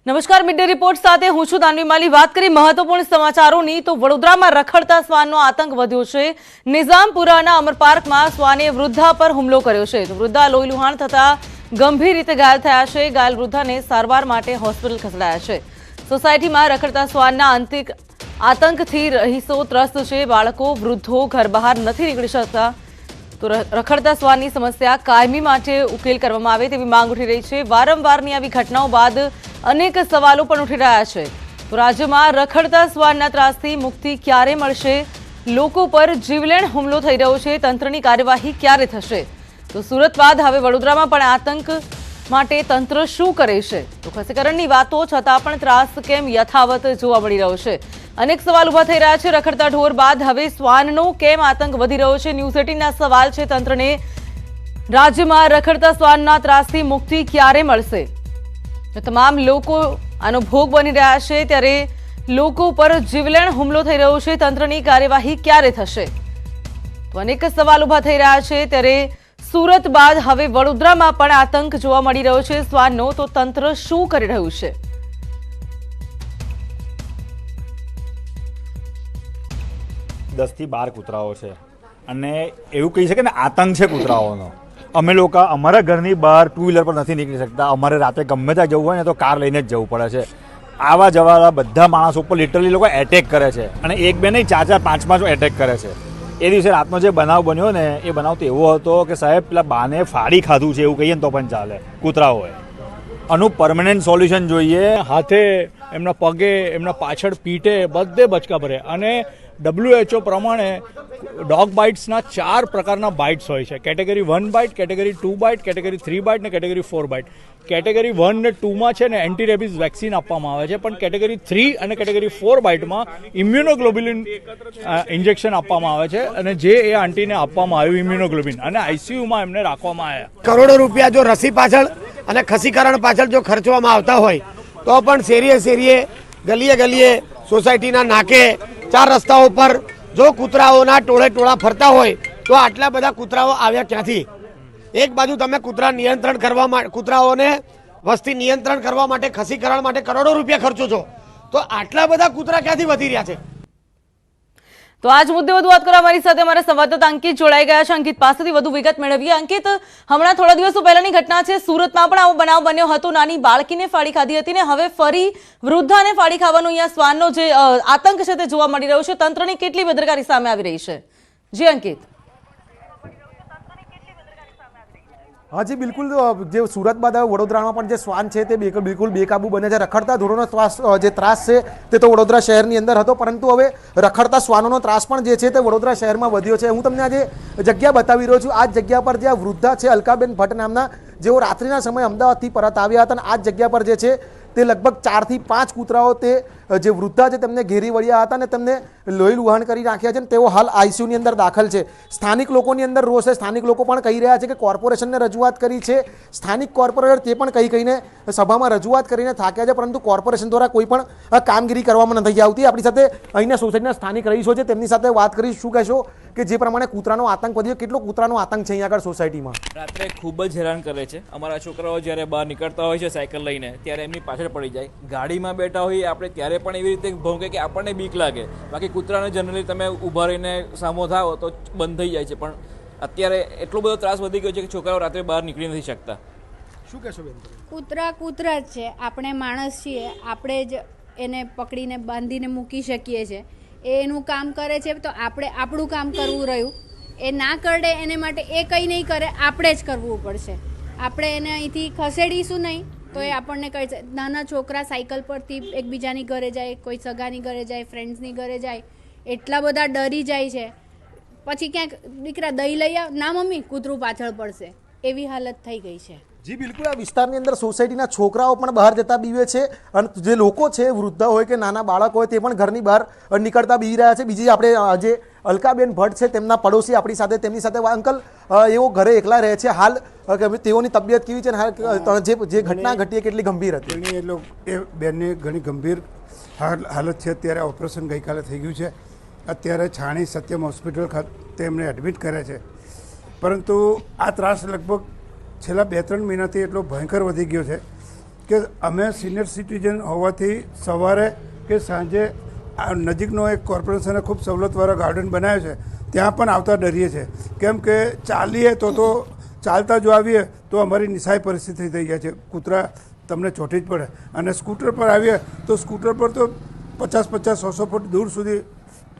નમસ્કાર, mid day report સાથે હું છું દાનવી માલી। વાત કરી મહત્વપૂર્ણ સમાચારોની તો વડોદરામાં રખડતા શ્વાનનો આતંક વધ્યો છે। નિઝામપુરાના અમર પાર્કમાં શ્વાને વૃદ્ધા પર હુમલો કર્યો છે તો વૃદ્ધા લોહીલુહાણ થતા ગંભીર રીતે ઘાયલ થયા છે। ઘાયલ વૃદ્ધાને સારવાર માટે હોસ્પિટલ ખસેડાયા છે। સોસાયટીમાં રખડતા શ્વાનના આતંકથી રહીશો ત્રસ્ત છે। બાળકો વૃદ્ધો ઘર બહાર નથી નીકળી શકતા તો રખડતા શ્વાનની સમસ્યા કાયમી માટે ઉકેલ કરવામાં આવે તેવી માંગ ઉઠી રહી છે। વારંવારની આવી ઘટનાઓ બાદ અનેક સવાલો પણ ઉઠી રહ્યા છે તો રાજ્યમાં રખડતા શ્વાનના ત્રાસથી મુક્તિ ક્યારે મળશે? લોકો પર જીવલેણ હુમલો થઈ રહ્યો છે, તંત્રની કાર્યવાહી ક્યારે થશે? તો સુરત બાદ હવે વડોદરામાં પણ આતંક માટે તંત્ર શું કરે છે? તો ખસીકરણની વાતો છતાં પણ ત્રાસ કેમ યથાવત જોવા મળી રહ્યો છે? અનેક સવાલ ઉભા થઈ રહ્યા છે। રખડતા ઢોર બાદ હવે શ્વાનનો કેમ આતંક વધી રહ્યો છે? ન્યૂઝ 18ના સવાલ છે તંત્રને, રાજ્યમાં રખડતા શ્વાનના ત્રાસથી મુક્તિ ક્યારે મળશે? તમામ લોકો આનો ભોગ બની રહ્યા છે ત્યારે લોકો પર જીવલેણ હુમલો થઈ રહ્યો છે, તંત્રની કાર્યવાહી ક્યારે થશે? તો અનેક સવાલ ઉભા થઈ રહ્યા છે ત્યારે સુરત બાદ હવે વડોદરામાં પણ આતંક જોવા મળી રહ્યો છે શ્વાનનો, તો તંત્ર શું કરી રહ્યું છે? दस થી 12 કૂતરાઓ છે અને એવું કહી શકે ને આતંક છે કૂતરાઓનો। અમે લોકો અમારા ઘરની બહાર ટુ વ્હીલર પર નથી નીકળી શકતા। અમારે રાતે ગમે ત્યાં જવું હોય ને તો કાર લઈને જ જવું પડે છે। આવા જવા બધા માણસો ઉપર લિટરલી લોકો એટેક કરે છે અને એક બે નહીં 4-4 5-5 એટેક કરે છે। એ દિવસે રાતનો જે બનાવ બન્યો ને એ બનાવ તો એવો હતો કે સાહેબ પેલા બાને ફાડી ખાધું છે એવું કહીએ ને તો પણ ચાલે કૂતરાઓએ। આનું પરમનન્ટ સોલ્યુશન જોઈએ। હાથે એમના પગે એમના પાછળ પીઠે બધે બચકા ભરે અને WHO પ્રમાણે ડોગ બાઇટ્સના 4 પ્રકારના બાઇટ્સ હોય છે। Category 1 byte, category 2 byte, category 3 byte ને કેટેગરી 4 બાઇટ। કેટેગરી 1 ને 2માં છે ને એન્ટી રેબિઝ વેક્સિન આપવામાં આવે છે, પણ કેટેગરી 3 અને કેટેગરી 4 બાઇટમાં ઇમ્યુનોગ્લોબ્યુલિન ઇન્જેક્શન આપવામાં આવે છે અને જે એ આંટીને આપવામાં આવ્યું ઇમ્યુનોગ્લોબ્યુલિન અને આઈસીયુમાં એમને રાખવામાં આવ્યા। કરોડો રૂપિયા જો રસી પાછળ અને ખસીકરણ પાછળ જો ખર્ચવામાં આવતા હોય તો પણ શેરીએ શેરીએ, ગલીએ ગલીએ, સોસાયટીના નાકે, 4 રસ્તાઓ પર જો કૂતરાઓના ટોળે ટોળા ફરતા હોય તો આટલા બધા કૂતરાઓ આવ્યા ક્યાંથી? એક બાજુ તમે કૂતરાઓને વસ્તી નિયંત્રણ કરવા માટે, ખસીકરણ માટે કરોડો રૂપિયા ખર્ચો છો, તો આટલા બધા કૂતરા ક્યાંથી વધી રહ્યા છે? તો આજ મુદ્દે વધુ વાત કરવા અમારી સાથે અમારા સંવાદદાતા અંકિત જોડાઈ ગયા છે। અંકિત પાસેથી વધુ વિગત મેળવીએ। અંકિત, હમણાં થોડા દિવસો પહેલાની ઘટના છે, સુરતમાં પણ આવો બનાવ બન્યો હતો, નાની બાળકીને ફાડી ખાધી હતી ને હવે ફરી વૃદ્ધાને ફાડી ખાવાનો અહીંયા શ્વાનનો જે આતંક છે તે જોવા મળી રહ્યો છે। તંત્રની કેટલી બેદરકારી સામે આવી રહી છે? જી અંકિત। हाँ जी बिल्कुल, जो सूरत बाद वडोदरामां पण जे श्वान है ते बिल्कुल बेकाबू बने छे। रखड़ता ढोरोनो ત્રાસ છે તે તો વડોદરા શહેરની અંદર હતો, પરંતુ હવે રખડતા શ્વાનોનો ત્રાસ પણ જે છે તે વડોદરા શહેરમાં વધ્યો છે। હું તમને આજે જગ્યા બતાવી રહ્યો છું। આ જગ્યા પર જે વૃદ્ધા છે અલકાબેન ભટ્ટ નામના, જેઓ રાત્રિના સમયે અમદાવાદથી પરત આવ્યા હતા અને આ જગ્યા પર જે છે તે લગભગ 4 થી 5 કૂતરાઓ તે જે વૃદ્ધા છે તેમને ઘેરી વળ્યા હતા અને તેમને લોહી લુહાણ કરી નાખ્યા છે। તેઓ હાલ આઈસીયુની અંદર દાખલ છે। સ્થાનિક લોકોની અંદર રોષ છે। સ્થાનિક લોકો પણ કહી રહ્યા છે કે કોર્પોરેશનને રજૂઆત કરી છે, સ્થાનિક કોર્પોરેટર તે પણ કહીને સભામાં રજૂઆત કરીને થાક્યા છે, પરંતુ કોર્પોરેશન દ્વારા કોઈ પણ કામગીરી કરવામાં નથી આવતી। આપણી સાથે અહીંના સોસાયટીના સ્થાનિક રહીશો છે, તેમની સાથે વાત કરી। શું કહેશો કે જે પ્રમાણે કૂતરાનો આતંક વધ્યો, કેટલો કૂતરાનો આતંક છે અહીંયા આગળ સોસાયટીમાં? રાત્રે ખૂબ જ હેરાન કરે છે। અમારા છોકરાઓ જ્યારે બહાર નીકળતા હોય છે સાયકલ લઈને ત્યારે એમની પાછળ પડી જાય। ગાડીમાં બેઠા હોઈએ આપણે ત્યારે પણ એવી રીતે ભોંકે કે આપણને બીક લાગે। બાકી કૂતરાને જનરલી તમે ઊભા રહીને સામો થાઓ તો બંધ થઈ જાય છે, પણ અત્યારે એટલો બધો ત્રાસ વધી ગયો છે કે છોકરાઓ રાત્રે બહાર નીકળી નથી શકતા। શું કહેશો બેન? કૂતરા જ છે, આપણે માણસ છીએ, આપણે જ એને પકડીને બાંધીને મૂકી શકીએ છીએ। એનું કામ કરે છે તો આપણે આપણું કામ કરવું રહ્યું। એ ના કરે એને માટે એ કંઈ નહીં કરે, આપણે જ કરવું પડશે। આપણે એને અહીંથી ખસેડીશું નહીં તો એ આપણને કહે છે। નાના છોકરા સાયકલ પરથી એકબીજાની ઘરે જાય, કોઈ સગાની ઘરે જાય, ફ્રેન્ડ્સની ઘરે જાય, એટલા બધા ડરી જાય છે। પછી ક્યાંક દીકરા દહીં લઈ આવ, ના મમ્મી કૂતરું પાછળ પડશે, એવી હાલત થઈ ગઈ છે। જી બિલકુલ, આ વિસ્તારની અંદર સોસાયટીના છોકરાઓ પણ બહાર જતા બીવે છે અને જે લોકો છે, વૃદ્ધા હોય કે નાના બાળકો હોય, તે પણ ઘરની બહાર નીકળતા બી રહ્યા છે। બીજી આપણે જે અલકાબેન ભટ્ટ છે તેમના પડોશી આપણી સાથે, તેમની સાથે અંકલ એવો ઘરે એકલા રહે છે હાલ, તેઓની તબિયત કેવી છે? જે ઘટના ઘટી કેટલી ગંભીર હતી? એ બેનની ઘણી ગંભીર હાલત છે। અત્યારે ઓપરેશન ગઈકાલે થઈ ગયું છે। અત્યારે છાણી સત્યમ હોસ્પિટલ ખાતે એમને એડમિટ કર્યા છે, પરંતુ આ ત્રાસ લગભગ છેલ્લા 2-3 મહિનાથી એટલો ભયંકર વધી ગયો છે કે અમે સિનિયર સિટીઝન હોવાથી સવારે કે સાંજે આ નજીકનો એક કોર્પોરેશને ખૂબ સવલતવાળા ગાર્ડન બનાવ્યો છે, ત્યાં પણ આવતા ડરીએ છીએ. કેમ કે ચાલીએ તો ચાલતા જો આવીએ તો અમારી નિસહાય પરિસ્થિતિ થઈ જાય છે. કૂતરા તમને ચોંટી જ પડે, અને સ્કૂટર પર આવીએ તો સ્કૂટર પર તો 50-100 ફૂટ દૂર સુધી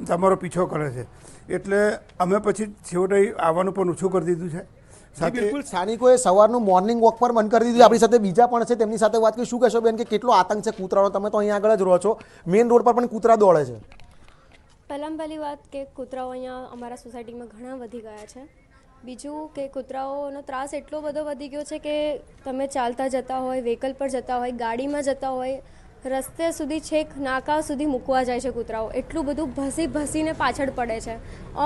તમારો પીછો કરે છે. એટલે અમે પછી છેવટે આવવાનું પણ ઓછું કરી દીધું છે. જી, બિલકુલ સ્થાનિકોએ સવારનું મોર્નિંગ વોક પર બંધ કરી દીધું. આપણી સાથે બીજા પણ છે, તેમની સાથે વાત કરી. શું કહેશો બેન કે કેટલો આતંક છે કૂતરાનો? તમે તો અહીંયા આગળ જ રહો છો, મેઇન રોડ પર પણ કૂતરા દોડે છે. પહેલી વાત કે કૂતરાઓ અહીંયા અમારા સોસાયટીમાં ઘણા વધી ગયા છે. બીજું કે કૂતરાઓનો ત્રાસ એટલો બધો વધી ગયો છે કે તમે ચાલતા જતા હોય, વ્હીકલ પર જતા હોય, ગાડીમાં જતા હોય, રસ્તે સુધી છેક નાકા સુધી મૂકવા જાય છે કૂતરાઓ. એટલું બધું ભસીને પાછળ પડે છે.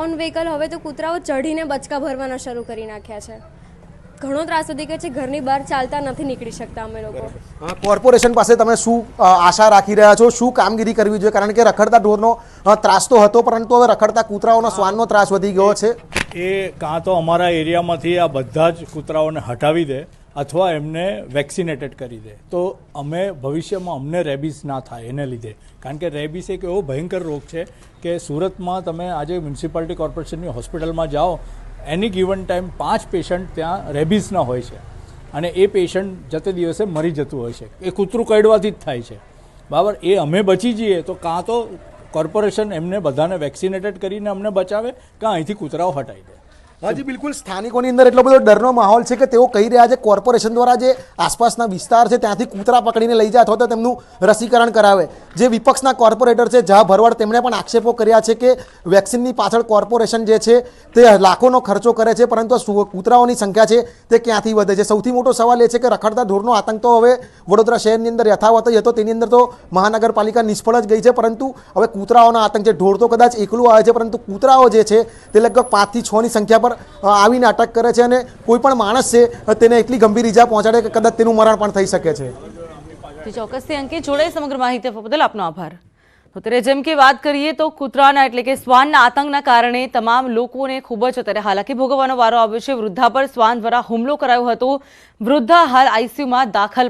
ઓન વ્હીકલ હવે તો કૂતરાઓ ચઢીને બચકા ભરવાના શરૂ કરી નાખ્યા છે. ઘણો ત્રાસ વધી ગયો છે. ઘરની બહાર ચાલતા નથી નીકળી શકતા અમે લોકો. કોર્પોરેશન પાસે તમે શું આશા રાખી રહ્યા છો? શું કામગીરી કરવી જોઈએ? કારણ કે રખડતા ઢોરનો ત્રાસ તો હતો, પરંતુ હવે રખડતા કૂતરાઓનો શ્વાનનો ત્રાસ વધી ગયો છે. એ કાં તો અમારા એરિયામાંથી આ બધા જ કૂતરાઓને હટાવી દે અથવા એમને વેક્સિનેટેડ કરી દે, તો અમે ભવિષ્યમાં અમને રેબીઝ ના થાય એને લીધે. કારણ કે રેબીઝ એક એવો ભયંકર રોગ છે કે સુરતમાં તમે આજે મ્યુનિસિપાલિટી કોર્પોરેશનની હોસ્પિટલમાં જાઓ, એની ગિવન ટાઈમ 5 પેશન્ટ ત્યાં રેબીઝના હોય છે, અને એ પેશન્ટ જતે દિવસે મરી જતું હોય છે. એ કૂતરું કરડવાથી જ થાય છે, બરાબર. એ અમે બચી જઈએ તો કાં તો કોર્પોરેશન એમને બધાને વેક્સિનેટેડ કરીને અમને બચાવે, કાં અહીંથી કૂતરાઓ હટાવી દે. હાજી, બિલકુલ સ્થાનિકોની અંદર એટલો બધો ડરનો માહોલ છે કે તેઓ કહી રહ્યા છે કોર્પોરેશન દ્વારા જે આસપાસના વિસ્તાર છે ત્યાંથી કૂતરા પકડીને લઈ જાય અથવા તો તેમનું રસીકરણ કરાવે. જે વિપક્ષના કોર્પોરેટર છે ઝા ભરવાડ, તેમણે પણ આક્ષેપો કર્યા છે કે વેક્સિનની પાછળ કોર્પોરેશન જે છે તે લાખોનો ખર્ચો કરે છે, પરંતુ કૂતરાઓની સંખ્યા છે તે ક્યાંથી વધે છે. સૌથી મોટો સવાલ એ છે કે રખડતા ઢોરનો આતંક તો હવે વડોદરા શહેરની અંદર યથાવત જ હતો, તેની અંદર તો મહાનગરપાલિકા નિષ્ફળ જ ગઈ છે, પરંતુ હવે કૂતરાઓનો આતંક છે. ઢોર તો કદાચ એકલું આવે છે, પરંતુ કૂતરાઓ જે છે તે લગભગ 5 થી 6ની સંખ્યા આવીને અટક કરે છે, અને કોઈ પણ માણસ છે તેને એટલી ગંભીર ઈજા પહોંચાડે કે કદાચ તેનું મરણ પણ થઈ શકે છે. ચોક્કસથી અંકિત જોડે સમગ્ર માહિતી આપવા બદલ આપનો આભાર. તો ત્યારે જેમ કે વાત કરીએ તો કૂતરાના એટલે કે શ્વાનના આતંકના કારણે તમામ લોકોને ખૂબ જ અત્યારે હાલાકી ભોગવવાનો વારો આવ્યો છે. વૃદ્ધા પર શ્વાન દ્વારા હુમલો કરાયો હતો. વૃદ્ધા હાલ આઈસીયુમાં દાખલ